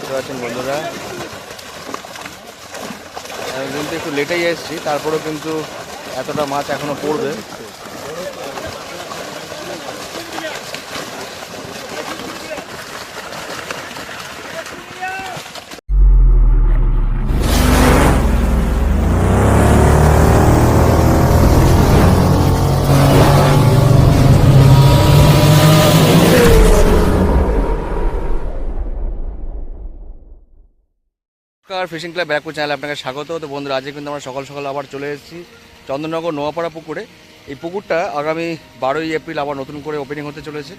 দেখতে পাচ্ছেন বন্ধুরা, আমি কিন্তু একটু লেটেই এসেছি, তারপরেও কিন্তু এতটা মাছ এখনো পড়বে। ফিশিং ক্লাব ব্যারাকপুর চ্যানেলে আপনাকে স্বাগত। তো বন্ধুরা, আজকে কিন্তু আমরা সকাল সকাল আবার চলে এসেছি চন্দননগর নোয়াপাড়া পুকুরে। এই পুকুরটা আগামী 12ই এপ্রিল আবার নতুন করে ওপেনিং হতে চলেছে।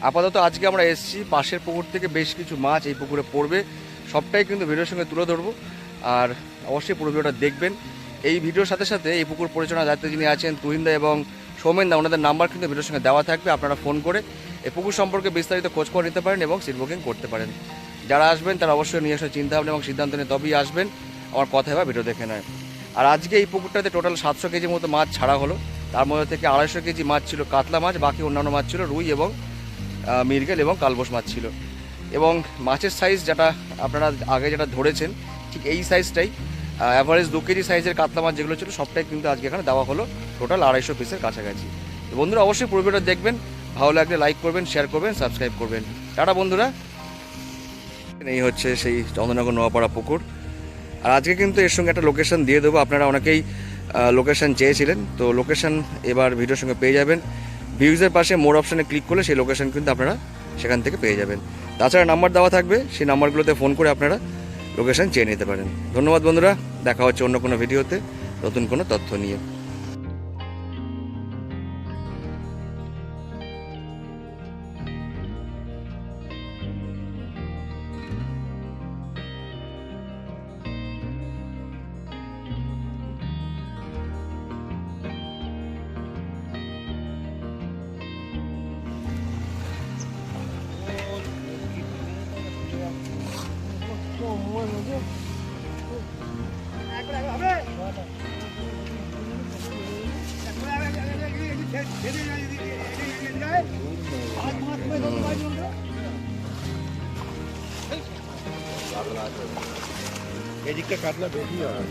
আপাতত আজকে আমরা এসেছি, পাশের পুকুর থেকে বেশ কিছু মাছ এই পুকুরে পড়বে, সবটাই কিন্তু ভিডিওর সঙ্গে তুলে ধরবো। আর অবশ্যই পুরো ভিডিওটা দেখবেন। এই ভিডিওর সাথে সাথে এই পুকুর পরিচালনার দায়িত্বে যিনি আছেন তুহিনদা এবং সৌমেনদা, ওনাদের নাম্বার কিন্তু ভিডিওর সঙ্গে দেওয়া থাকবে। আপনারা ফোন করে এই পুকুর সম্পর্কে বিস্তারিত খোঁজখবর নিতে পারেন এবং সিট বুকিং করতে পারেন। যারা আসবেন তারা অবশ্যই নিয়ে আসলে চিন্তাভাবনা এবং সিদ্ধান্ত নিয়ে তবেই আসবেন, আমার কথায় বা ভিডিও দেখে নয়। আর আজকে এই পুকুরটাতে টোটাল 700 কেজির মতো মাছ ছাড়া হলো। তার মধ্যে থেকে 250 কেজি মাছ ছিল কাতলা মাছ, বাকি অন্যান্য মাছ ছিল রুই এবং মৃগেল এবং কালবোস মাছ ছিল। এবং মাছের সাইজ যেটা আপনারা আগে যেটা ধরেছেন ঠিক এই সাইজটাই, অ্যাভারেজ 2 কেজি সাইজের কাতলা মাছ যেগুলো ছিল সবটাই কিন্তু আজকে এখানে দেওয়া হলো টোটাল 250 পিসের কাছাকাছি। তো বন্ধুরা, অবশ্যই পুরো ভিডিওটা দেখবেন, ভালো লাগলে লাইক করবেন, শেয়ার করবেন, সাবস্ক্রাইব করবেন। টাটা বন্ধুরা। এই হচ্ছে সেই চন্দননগর নোয়াপাড়া পুকুর। আর আজকে কিন্তু এর সঙ্গে একটা লোকেশন দিয়ে দেবো, আপনারা অনেকেই লোকেশন চেয়েছিলেন, তো লোকেশন এবার ভিডিওর সঙ্গে পেয়ে যাবেন। ভিউজের পাশে মোর অপশানে ক্লিক করলে সেই লোকেশন কিন্তু আপনারা সেখান থেকে পেয়ে যাবেন। তাছাড়া নাম্বার দেওয়া থাকবে, সেই নাম্বারগুলোতে ফোন করে আপনারা লোকেশন চেয়ে নিতে পারেন। ধন্যবাদ বন্ধুরা, দেখা হচ্ছে অন্য কোনো ভিডিওতে নতুন কোনো তথ্য নিয়ে। এদিকটা কাতলা বেশি হয়।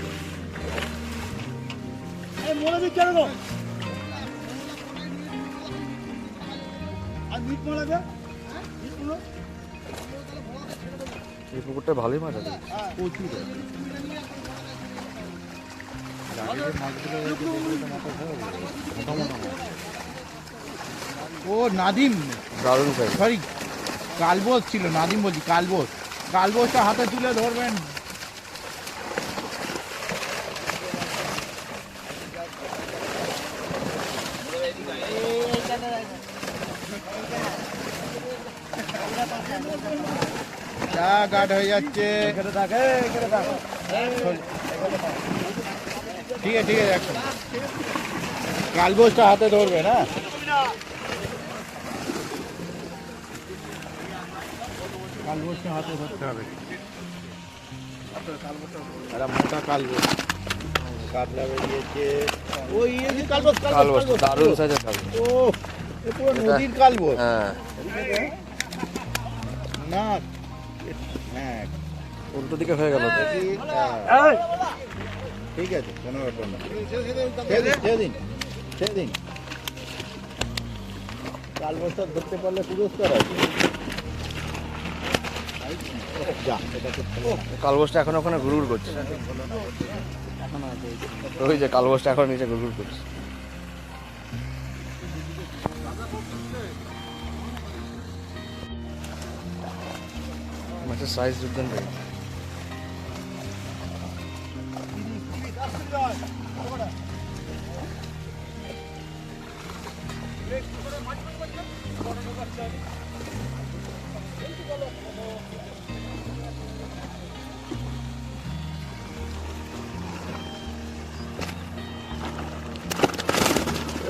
মনে দিক কেন আর মিট মারাবে এই পুকুরটা ভালোই মাছ আছে, প্রচুর ও নাদিম, দারুণ সাইজ। সরি কালবোস ছিল, নাদিম বলছি কালবোস। কালবোসটা হাতে তুলে ধরবেন। যা গাঢ় হয়ে যাচ্ছে। ঠিক আছে ঠিক আছে, একদম কালবোসটা হাতে ধরবে না। কালবোসটা হাতে ধরতে হবে। একটা মোটা কালবোস কাতলা বেরিয়েছে। ওই কালবোস কালবোস দারুণ সাইজের কালবোস। ও এ পুরো নদীর কালবোস। হ্যাঁ, না হ্যাঁ উল্টো দিকে হয়ে গেল। ঠিক আছে, কোনো ব্যাপার না। সেদিন কালবোসটা ধরতে পারলে পুরস্কার আছে। কালবোসটা এখন ওখানে ঘুরঘুর করছে, ওই যে কালবোসটা এখন নিচে ঘুরঘুর করছে। মাছের সাইজ দুর্দান্ত।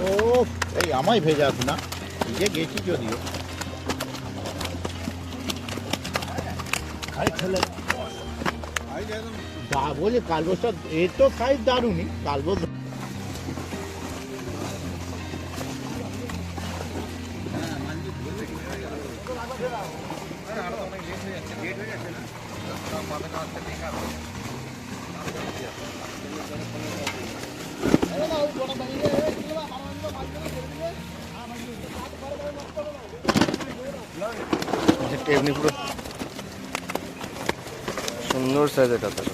ও এই আমায় ভেজাস না, নিজে গেছি যদিও। বলে কালবোসটা এর তো সাইজ দারুণই কালবোস। এমনি পুরো সুন্দর সাইজের কাতলা।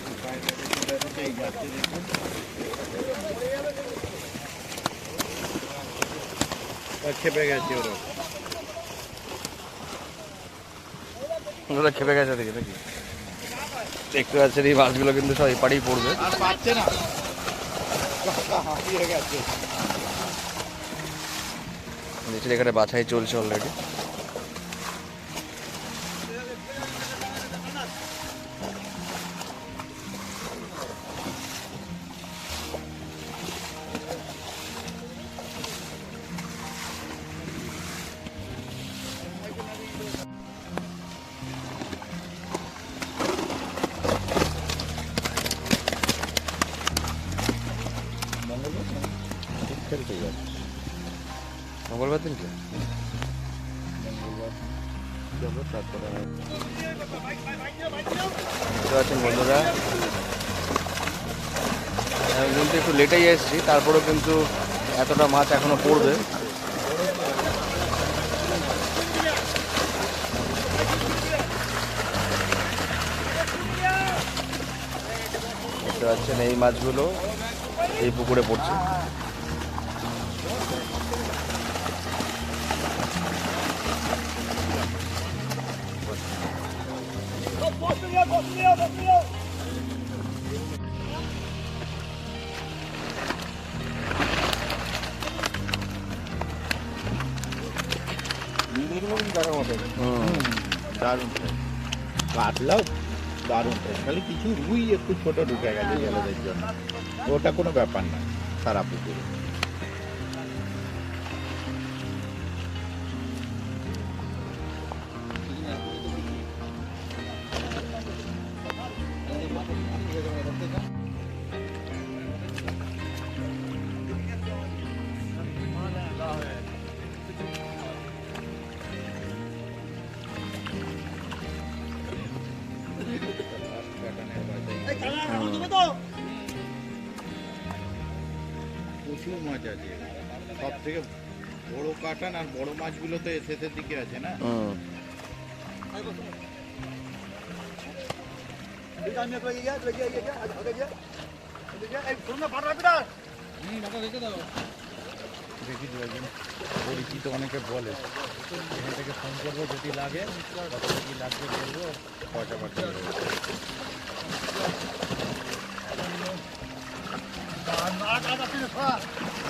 খেপে গেছে ওরা খেপে গেছে দেখি নাকি দেখতে পাচ্ছেন এই মাছগুলো কিন্তু সব এপারেই পড়বে। আর পাচ্ছে না, হাঁপিয়ে গেছে। নিচের এখানে বাছাই চলছে অলরেডি। মঙ্গলবার দিন কি বুঝতে পারছেন বন্ধুরা, আমি কিন্তু একটু লেটেই এসেছি, তারপরেও কিন্তু এতটা মাছ এখনো পড়বে। বুঝতে পারছেন এই মাছগুলো এই পুকুরে পড়ছে। দারুণ কাটলাও দারুণ, খালি কিছু রুই একটু ছোট ঢুকে গেছে জলেদের জন্য, ওটা কোনো ব্যাপার না সারা পুকুরে। প্রচুর মাছ আছে, সব থেকে বড় কাটান আর বড় মাছগুলো তো শেষের দিকে আছে না। পরিচিত অনেকে বলে, এখান থেকে ফোন করবো যদি লাগে, কি লাগবে বলবো, পয়সা পাঠিয়ে দেবো।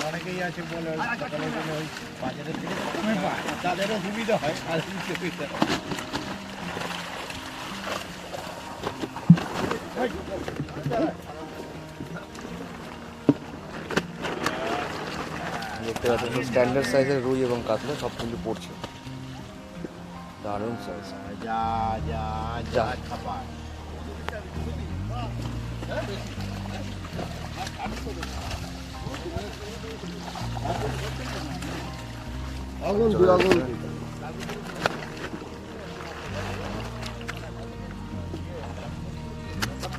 অনেকেই আছে বলে সকালে বলে ওই বাজারের থেকে কমে পায়, তাদেরও সুবিধা হয় আর সুবিধা হয়। দেখতে পাচ্ছেন স্ট্যান্ডার্ড সাইজের রুই এবং কাতলা সব কিন্তু পড়ছে, দারুণ সাইজ। যা যা যা খাপা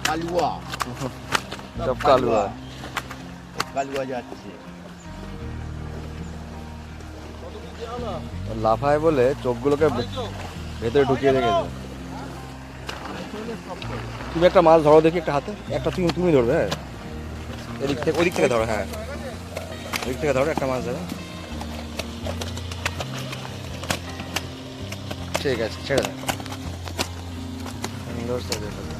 কালুয়া, সব কালুয়া কালুয়া যাচ্ছে। লাফায় বলে চোখগুলোকে ভেতরে ঢুকিয়ে রেখেছে। তুমি একটা মাছ ধরো দেখি, একটা হাতে একটা তুমি তুমি ধরবে। হ্যাঁ এদিক থেকে ওদিক থেকে ধরো, হ্যাঁ ওদিক থেকে ধরো একটা মাছ ধরো। ঠিক আছে ছেড়ে দাও। সুন্দর সাইজের কাতলা।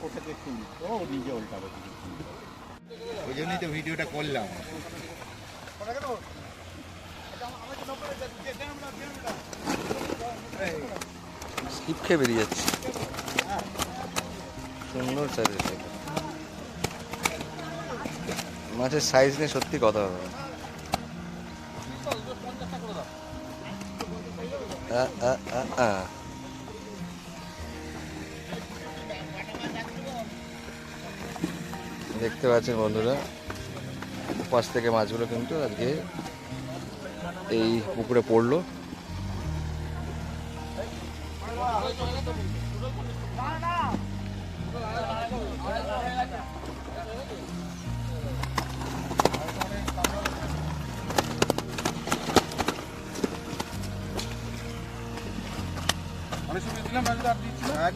ওটাকে শুনি ও নিজে উল্টাবে ওই জন্যই তো ভিডিওটা করলাম। স্কিপ খেয়ে বেরিয়ে যাচ্ছে। সুন্দর সাইজ, মাছের সাইজ নিয়ে সত্যি কথা হবে। দেখতে পাচ্ছেন বন্ধুরা, উপাস থেকে মাছগুলো কিন্তু আজকে এই পুকুরে পড়লো।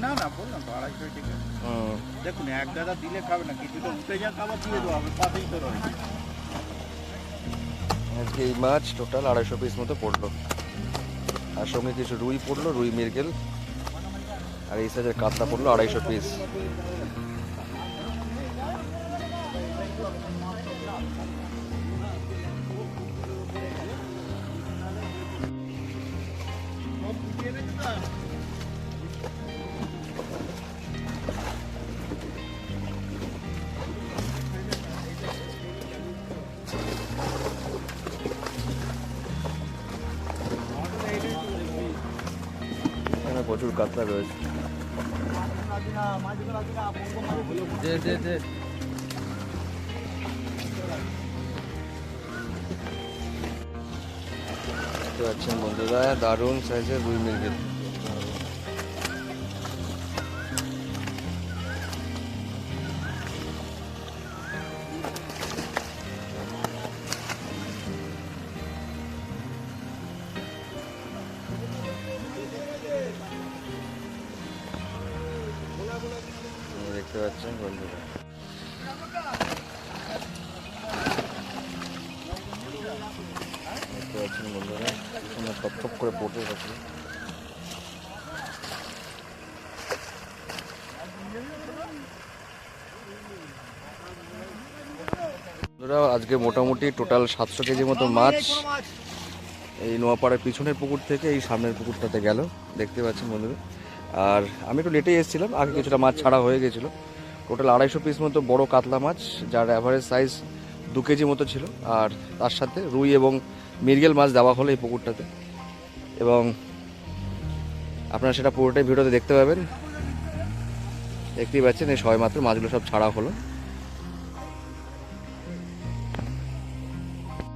না না বললাম তো 250 ঠিক আছে। দেখুন এক গাদা দিলে খাবে না, কিছুটা উঠে যাক আবার দিয়ে দেবো, আমি পাতেই তো রয়েছে। আজকে এই মাছ টোটাল 250 পিস মতো পড়লো, আর সঙ্গে কিছু রুই পড়লো, রুই মৃগেল, আর এই সাইজের কাতলা পড়লো 250 পিস। এখানে প্রচুর কাতলা রয়েছে। দেখতে পাচ্ছেন বন্ধুরা, দারুণ সাইজের রুই মৃগেল। দেখতে পাচ্ছেন বন্ধুরা, দেখতে পাচ্ছেন বন্ধুরা, সব সব করে পড়তে থাকছে। বন্ধুরা আজকে মোটামুটি টোটাল 700 কেজি মতো মাছ এই নোয়াপাড়ার পিছনের পুকুর থেকে এই সামনের পুকুরটাতে গেল, দেখতে পাচ্ছেন বন্ধুরা। আর আমি একটু লেটেই এসেছিলাম, আগে কিছুটা মাছ ছাড়া হয়ে গেছিলো। টোটাল 250 পিস মতো বড় কাতলা মাছ, যার অ্যাভারেজ সাইজ 2 কেজি মতো ছিল। আর তার সাথে রুই এবং মৃগেল মাছ দেওয়া হলো এই পুকুরটাতে, এবং আপনারা সেটা পুরোটাই ভিডিওতে দেখতে পাবেন। দেখতেই পাচ্ছেন এই সবেমাত্র মাছগুলো সব ছাড়া হলো।